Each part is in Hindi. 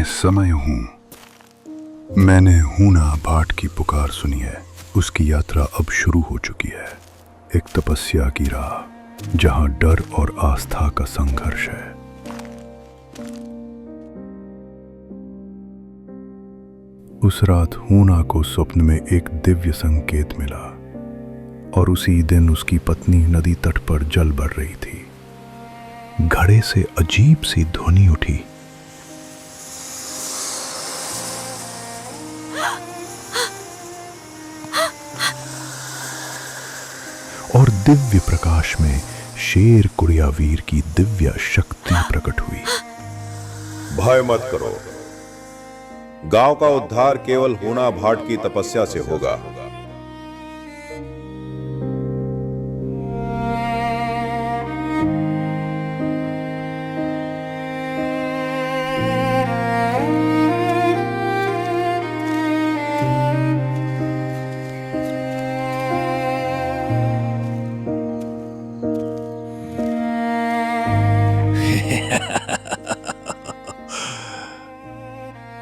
मैं समय हूँ। मैंने हूना भाट की पुकार सुनी है। उसकी यात्रा अब शुरू हो चुकी है, एक तपस्या की राह जहां डर और आस्था का संघर्ष है। उस रात हूना को स्वप्न में एक दिव्य संकेत मिला और उसी दिन उसकी पत्नी नदी तट पर जल बढ़ रही थी। घड़े से अजीब सी ध्वनि उठी। और दिव्य प्रकाश में शेर कुड़ियावीर की दिव्य शक्ति प्रकट हुई। भय मत करो, गांव का उद्धार केवल हूना भाट की तपस्या से होगा।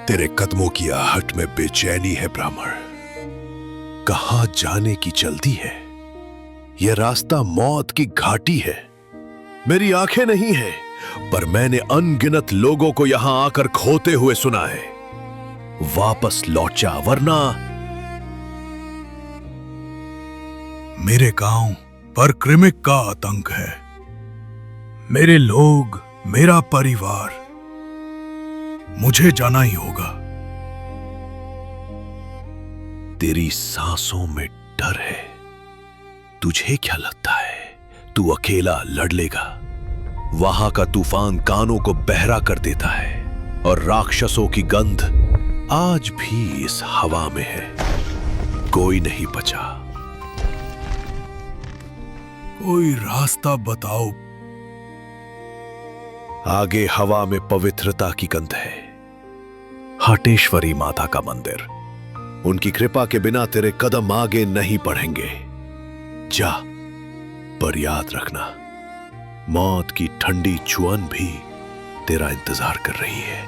तेरे कदमों की आहट में बेचैनी है ब्राह्मण। कहां जाने की जल्दी है? यह रास्ता मौत की घाटी है। मेरी आंखें नहीं है, पर मैंने अनगिनत लोगों को यहां आकर खोते हुए सुना है। वापस लौट जा, वरना मेरे गांव पर कृमिक का आतंक है। मेरे लोग, मेरा परिवार, मुझे जाना ही होगा। तेरी सांसों में डर है। तुझे क्या लगता है तू अकेला लड़ लेगा? वहां का तूफान कानों को बहरा कर देता है और राक्षसों की गंध आज भी इस हवा में है। कोई नहीं बचा। कोई रास्ता बताओ। आगे हवा में पवित्रता की गंध है। हटेश्वरी माता का मंदिर। उनकी कृपा के बिना तेरे कदम आगे नहीं बढ़ेंगे। जा, पर याद रखना, मौत की ठंडी चुअन भी तेरा इंतजार कर रही है।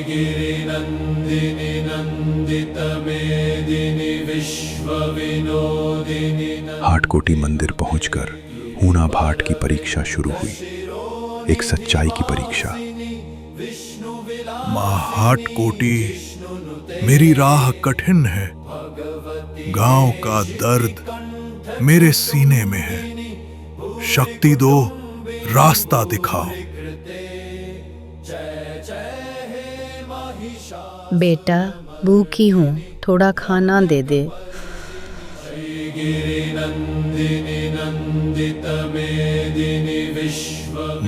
गिरिनंदिनी नंदित मेदिनी विश्व विनोदिनी। हाटकोटी मंदिर पहुंचकर हूना भाट की परीक्षा शुरू हुई, एक सच्चाई की परीक्षा। मां हाटकोटी, मेरी राह कठिन है। गांव का दर्द मेरे सीने में है। शक्ति दो, रास्ता दिखाओ। बेटा, भूखी हूँ, थोड़ा खाना दे दे।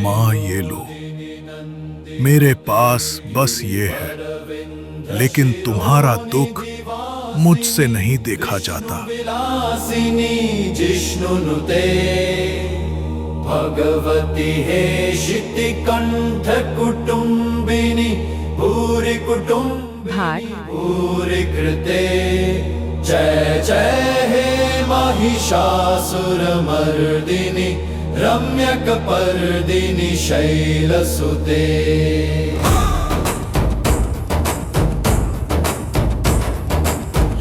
माँ, ये लो। मेरे पास बस ये है, लेकिन तुम्हारा दुख मुझसे नहीं देखा जाता। भगवती हे शिति कंठ कुटुंबिनी भूरि कुटुंब भूरि कृते। जय जय हे महिषासुर मर्दिनी रम्यक पर्दिनी शैलसुते।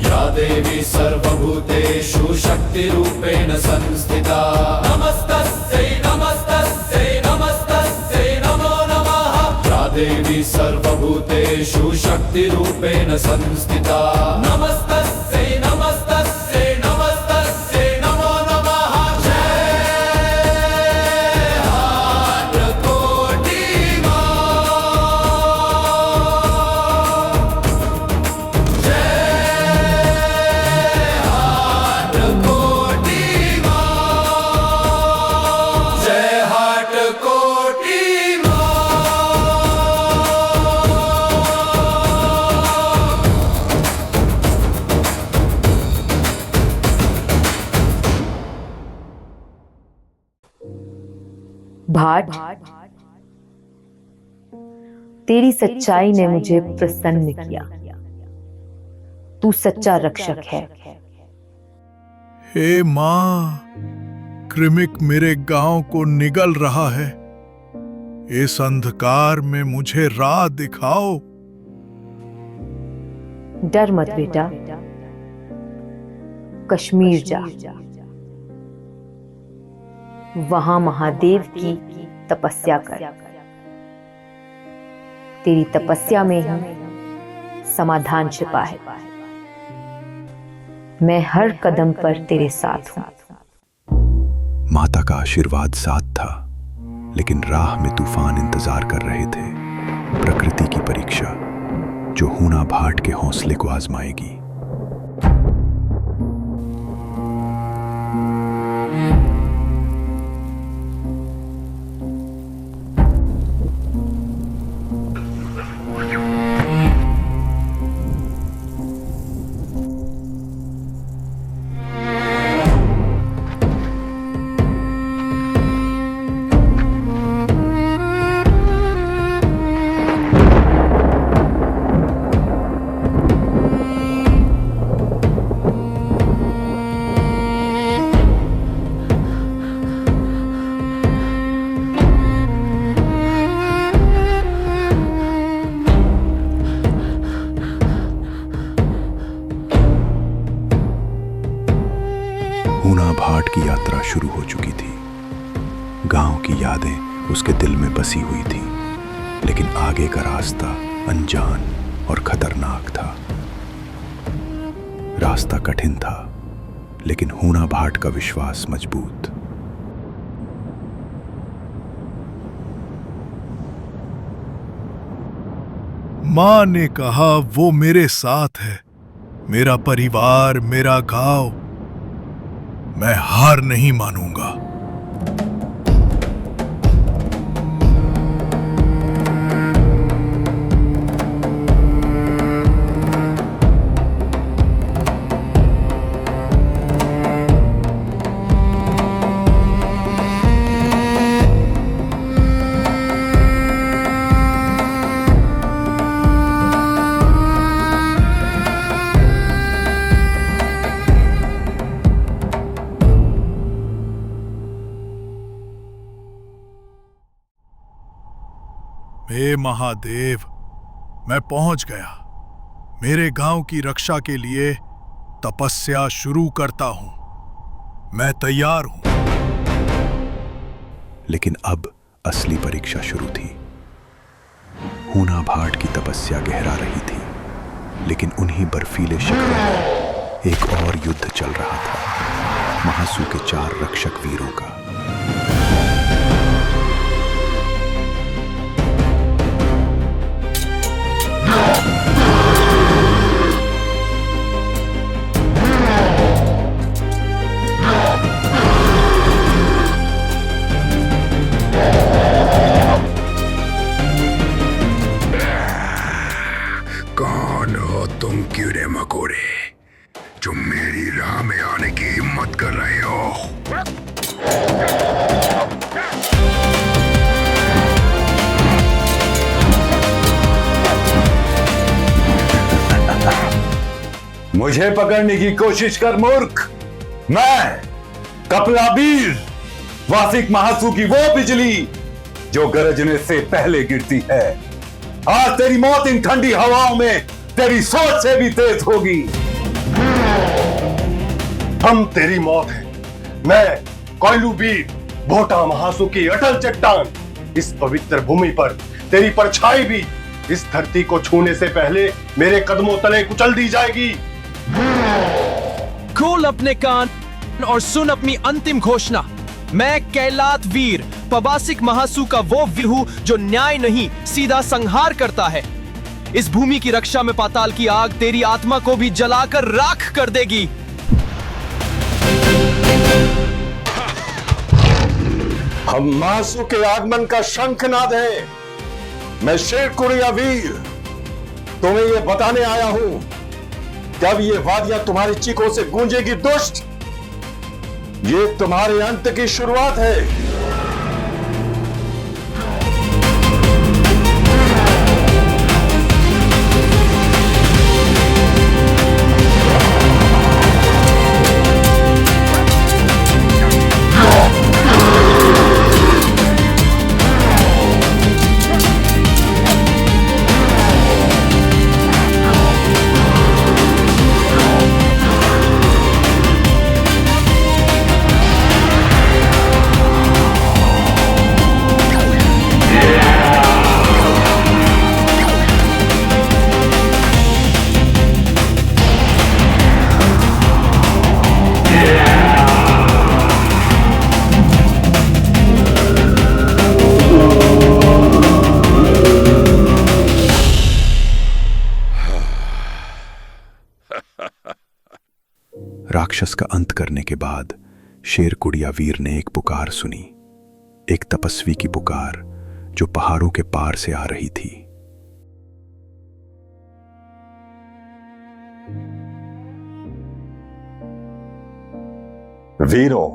या देवी सर्वभूतेषु शक्तिरूपेण संस्थिता। नमस्तस्यै नमस्तस्यै नमस्तस्यै नमो नमः। या देवी सर्वभूतेषु शक्तिरूपेण संस्थिता। नमस्तस्यै नमस्तस्यै नमस्तस्यै नमो नमः। जय हाटकोटी मां। जय हाटकोटी मां। जय हाटकोटी मां। भाट, तेरी सच्चाई ने मुझे प्रसन्न किया। तू सच्चा रक्षक है। हे मां, कृमिक मेरे गांव को निगल रहा है। इस अंधकार में मुझे राह दिखाओ। डर मत बेटा, कश्मीर जा। वहां महादेव की तपस्या कर। तेरी तपस्या में ही समाधान छिपा है। मैं हर कदम पर तेरे साथ हूं। माता का आशीर्वाद साथ था, लेकिन राह में तूफान इंतजार कर रहे थे। प्रकृति की परीक्षा जो हूना भाट के हौसले को आजमाएगी। हूना भाट की यात्रा शुरू हो चुकी थी। गांव की यादें उसके दिल में बसी हुई थी, लेकिन आगे का रास्ता अनजान और खतरनाक था। रास्ता कठिन था, लेकिन हूना भाट का विश्वास मजबूत। मां ने कहा वो मेरे साथ है, मेरा परिवार, मेरा गांव। मैं हार नहीं मानूंगा। हे महादेव, मैं पहुंच गया। मेरे गांव की रक्षा के लिए तपस्या शुरू करता हूं। मैं तैयार हूं। लेकिन अब असली परीक्षा शुरू थी। हूना भाट की तपस्या गहरा रही थी, लेकिन उन्हीं बर्फीले शिखरों में एक और युद्ध चल रहा था, महासू के 4 रक्षक वीरों का। कौन हो तुम कीड़े मकोड़े जो मेरी राह में आने की हिम्मत कर रहे हो? मुझे पकड़ने की कोशिश कर मूर्ख। मैं कपिलावीर, वासिक महासू की वो बिजली जो गरजने से पहले गिरती है। आज तेरी मौत इन ठंडी हवाओं में तेरी सोच से भी तेज होगी। हम तेरी मौत है। मैं कोयलूवीर, भोटा महासू की अटल चट्टान। इस पवित्र भूमि पर तेरी परछाई भी इस धरती को छूने से पहले मेरे कदमों तले कुचल दी जाएगी। खोल अपने कान और सुन अपनी अंतिम घोषणा। मैं कैलात वीर, पबासिक महासू का वो वीर हूं जो न्याय नहीं, सीधा संहार करता है। इस भूमि की रक्षा में पाताल की आग तेरी आत्मा को भी जलाकर राख कर देगी। हम महासू के आगमन का शंखनाद है। मैं शेरकुड़िया वीर तुम्हें यह बताने आया हूं, जब ये वादियां तुम्हारी चीखों से गूंजेगी दुष्ट, ये तुम्हारे अंत की शुरुआत है। राक्षस का अंत करने के बाद शेर कुड़िया वीर ने एक पुकार सुनी, एक तपस्वी की पुकार जो पहाड़ों के पार से आ रही थी। वीरों,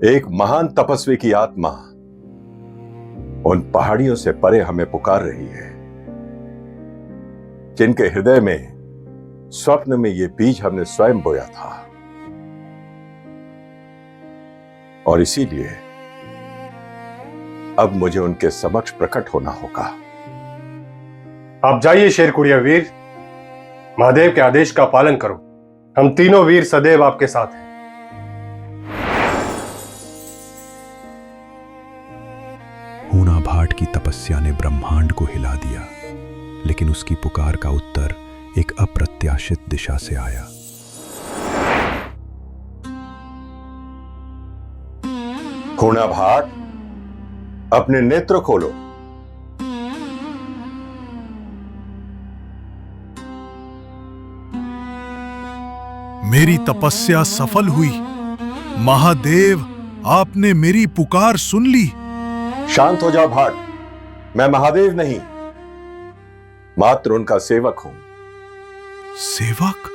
एक महान तपस्वी की आत्मा उन पहाड़ियों से परे हमें पुकार रही है, जिनके हृदय में स्वप्न में ये बीज हमने स्वयं बोया था। और इसीलिए अब मुझे उनके समक्ष प्रकट होना होगा। आप जाइए शेर कुड़िया वीर, महादेव के आदेश का पालन करो। हम तीनों वीर सदैव आपके साथ हैं। हूणा भाट की तपस्या ने ब्रह्मांड को हिला दिया, लेकिन उसकी पुकार का उत्तर एक अप्रत्याशित दिशा से आया। हूणा भाट, अपने नेत्र खोलो। मेरी तपस्या सफल हुई। महादेव, आपने मेरी पुकार सुन ली। शांत हो जाओ भाट, मैं महादेव नहीं, मात्र उनका सेवक हूं। सेवक?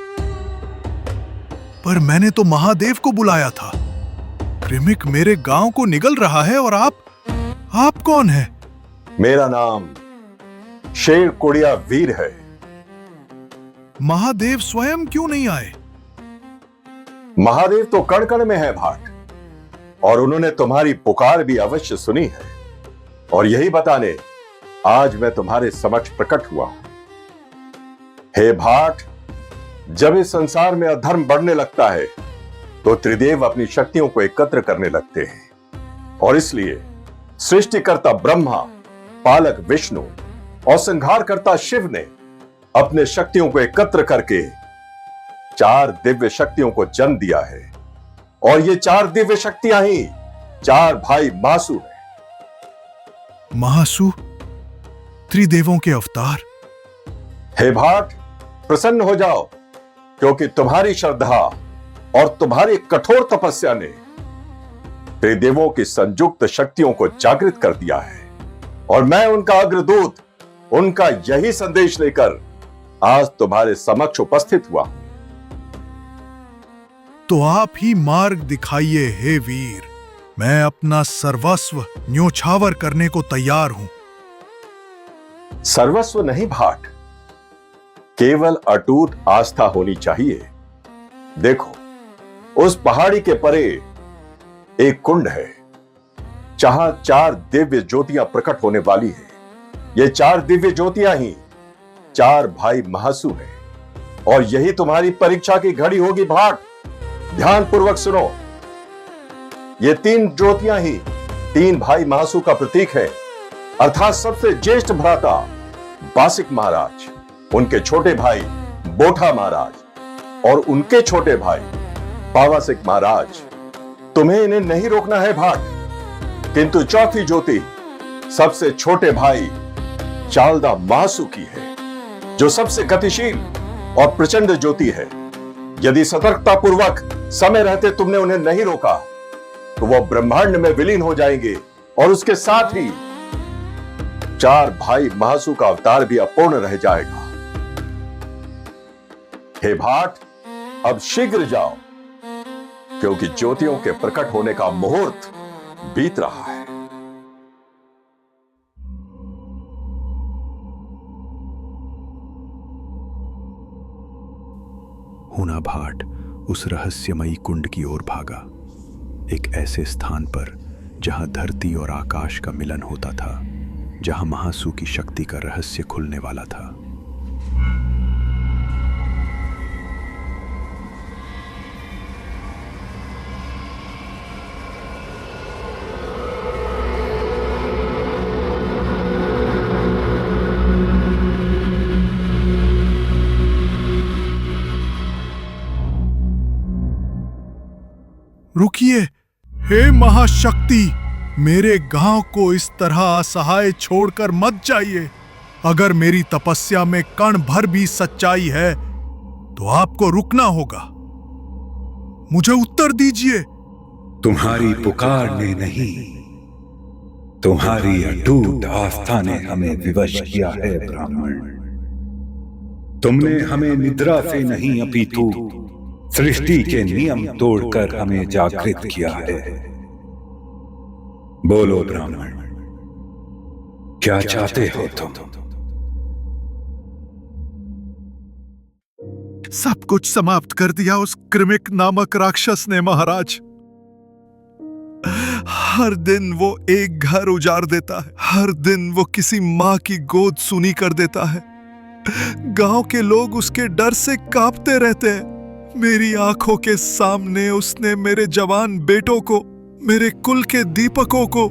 पर मैंने तो महादेव को बुलाया था। क्रिमिक मेरे गांव को निगल रहा है और आप कौन है? मेरा नाम शेर कुड़िया वीर है। महादेव स्वयं क्यों नहीं आए? महादेव तो कण कण में है भाट, और उन्होंने तुम्हारी पुकार भी अवश्य सुनी है, और यही बताने आज मैं तुम्हारे समक्ष प्रकट हुआ हूं। हे भाट, जब इस संसार में अधर्म बढ़ने लगता है तो त्रिदेव अपनी शक्तियों को एकत्र करने लगते हैं, और इसलिए सृष्टिकर्ता ब्रह्मा, पालक विष्णु और संहारकर्ता शिव ने अपने शक्तियों को एकत्र करके 4 दिव्य शक्तियों को जन्म दिया है, और ये 4 दिव्य शक्तियां ही 4 भाई महासु हैं। महासु? त्रिदेवों के अवतार? हे भाट, प्रसन्न हो जाओ, क्योंकि तुम्हारी श्रद्धा और तुम्हारी कठोर तपस्या ने त्रिदेवों की संयुक्त शक्तियों को जागृत कर दिया है, और मैं उनका अग्रदूत, उनका यही संदेश लेकर आज तुम्हारे समक्ष उपस्थित हुआ। तो आप ही मार्ग दिखाइए हे वीर। मैं अपना सर्वस्व न्योछावर करने को तैयार हूं। सर्वस्व नहीं भाट, केवल अटूट आस्था होनी चाहिए। देखो, उस पहाड़ी के परे एक कुंड है, जहां 4 दिव्य ज्योतियां प्रकट होने वाली है। ये 4 दिव्य ज्योतियां ही 4 भाई महासु हैं, और यही तुम्हारी परीक्षा की घड़ी होगी भाट। ध्यान पूर्वक सुनो, ये 3 ज्योतियां ही 3 भाई महासु का प्रतीक है, अर्थात सबसे ज्येष्ठ भ्राता बासिक महाराज, उनके छोटे भाई बोठा महाराज और उनके छोटे भाई पावासिक महाराज। तुम्हें इन्हें नहीं रोकना है भाट, किंतु चौथी ज्योति सबसे छोटे भाई चालदा महासु की है, जो सबसे गतिशील और प्रचंड ज्योति है। यदि सतर्कता पूर्वक समय रहते तुमने उन्हें नहीं रोका तो वो ब्रह्मांड में विलीन हो जाएंगे, और उसके साथ ही 4 भाई महासु का अवतार भी अपूर्ण रह जाएगा। हे भाट, अब शीघ्र जाओ, क्योंकि ज्योतियों के प्रकट होने का मुहूर्त बीत रहा है। हूणा भाट उस रहस्यमयी कुंड की ओर भागा, एक ऐसे स्थान पर जहां धरती और आकाश का मिलन होता था, जहां महासु की शक्ति का रहस्य खुलने वाला था। रुकिए, हे महाशक्ति, मेरे गांव को इस तरह असहाय छोड़कर मत जाइए। अगर मेरी तपस्या में कण भर भी सच्चाई है तो आपको रुकना होगा। मुझे उत्तर दीजिए। तुम्हारी पुकार ने नहीं, तुम्हारी अटूट आस्था ने हमें विवश किया है ब्राह्मण। तुमने हमें निद्रा से नहीं अपितु सृष्टि के नियम तोड़कर हमें जागृत किया है। बोलो ब्राह्मण, क्या चाहते हो तुम? सब कुछ समाप्त कर दिया उस कृमिक नामक राक्षस ने महाराज। हर दिन वो एक घर उजाड़ देता है, हर दिन वो किसी मां की गोद सूनी कर देता है। गांव के लोग उसके डर से कांपते रहते हैं। मेरी आंखों के सामने उसने मेरे जवान बेटों को, मेरे कुल के दीपकों को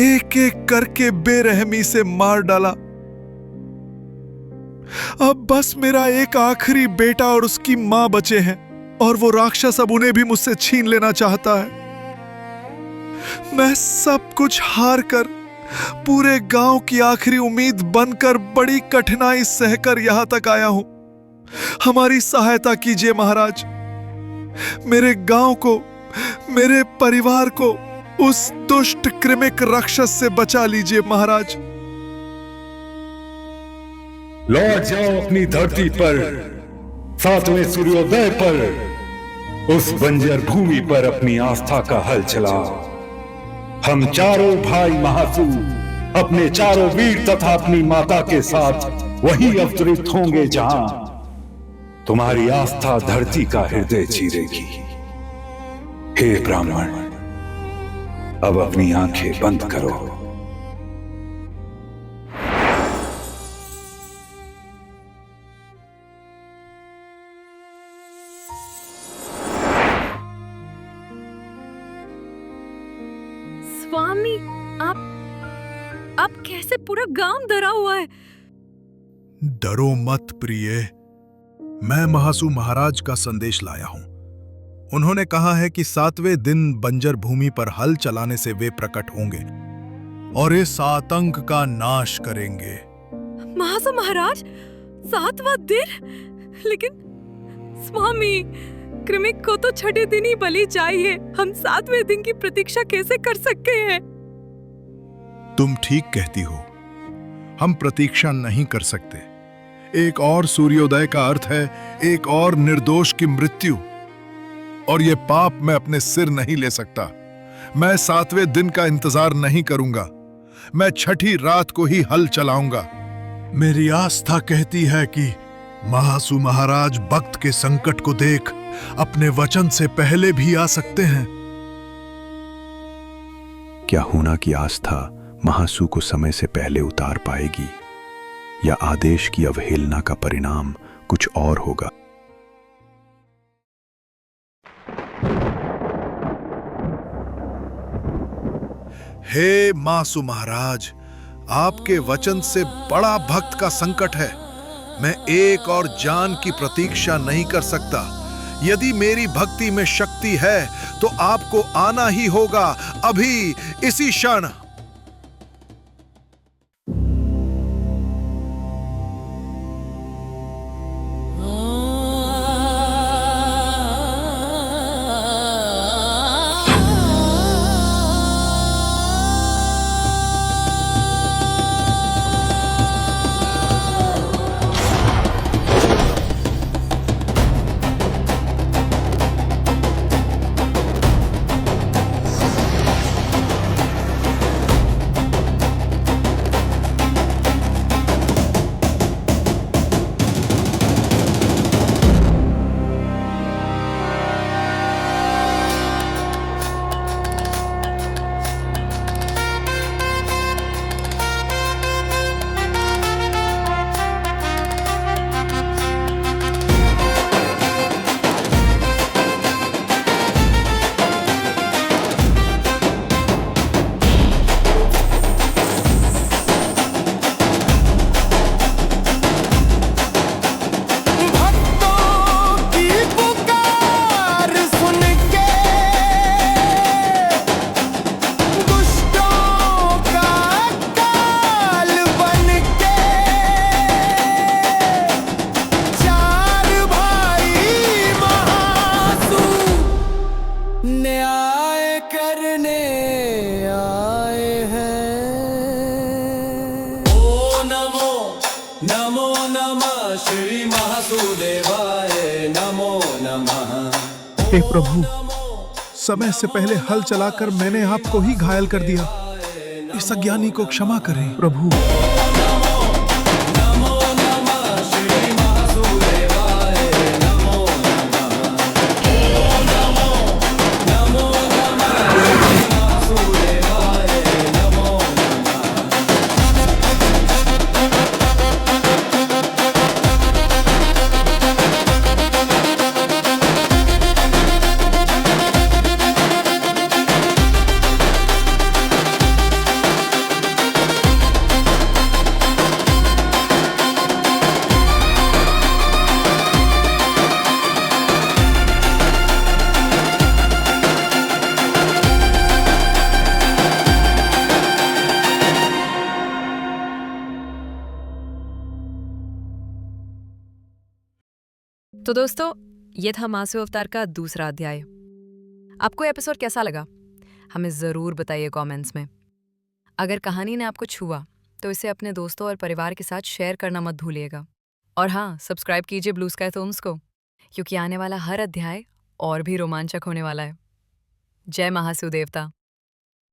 एक एक करके बेरहमी से मार डाला। अब बस मेरा एक आखिरी बेटा और उसकी मां बचे हैं, और वो राक्षस अब उन्हें भी मुझसे छीन लेना चाहता है। मैं सब कुछ हार कर, पूरे गांव की आखिरी उम्मीद बनकर बड़ी कठिनाई सहकर यहां तक आया हूं। हमारी सहायता कीजिए महाराज। मेरे गांव को, मेरे परिवार को उस दुष्ट कृमिक राक्षस से बचा लीजिए महाराज। लौट जाओ अपनी धरती पर, सातवें सूर्योदय पर, उस बंजर भूमि पर अपनी आस्था का हल चलाओ। हम चारों भाई महासु अपने चारों वीर तथा अपनी माता के साथ वही अवतरित होंगे जहां तुम्हारी आस्था धरती का हृदय चीरेगी। हे ब्राह्मण, अब अपनी आंखें बंद करो। स्वामी, आप कैसे? पूरा गांव डरा हुआ है। डरो मत प्रिय, मैं महासु महाराज का संदेश लाया हूं। उन्होंने कहा है कि 7वें दिन बंजर भूमि पर हल चलाने से वे प्रकट होंगे और इस आतंक का नाश करेंगे। महासु महाराज, 7वां दिन? लेकिन स्वामी, कृमिक को तो 6ठे दिन ही बलि चाहिए। हम 7वें दिन की प्रतीक्षा कैसे कर सकते हैं? तुम ठीक कहती हो, हम प्रतीक्षा नहीं कर सकते। एक और सूर्योदय का अर्थ है एक और निर्दोष की मृत्यु, और यह पाप मैं अपने सिर नहीं ले सकता। मैं 7वें दिन का इंतजार नहीं करूंगा, मैं 6ठी रात को ही हल चलाऊंगा। मेरी आस्था कहती है कि महासु महाराज भक्त के संकट को देख अपने वचन से पहले भी आ सकते हैं। क्या होना की आस्था महासु को समय से पहले उतार पाएगी, या आदेश की अवहेलना का परिणाम कुछ और होगा? हे महासु महाराज, आपके वचन से बड़ा भक्त का संकट है। मैं एक और जान की प्रतीक्षा नहीं कर सकता। यदि मेरी भक्ति में शक्ति है तो आपको आना ही होगा, अभी, इसी क्षण। महासूदेवाय नमो नमः। हे प्रभु, समय से पहले हल चलाकर मैंने आपको ही घायल कर दिया। इस अज्ञानी को क्षमा करें प्रभु। तो दोस्तों, ये था मासु अवतार का दूसरा अध्याय। आपको एपिसोड कैसा लगा हमें ज़रूर बताइए कमेंट्स में। अगर कहानी ने आपको छुआ तो इसे अपने दोस्तों और परिवार के साथ शेयर करना मत भूलिएगा। और हाँ, सब्सक्राइब कीजिए ब्लू स्काई फिल्म्स को, क्योंकि आने वाला हर अध्याय और भी रोमांचक होने वाला है। जय महासू देवता।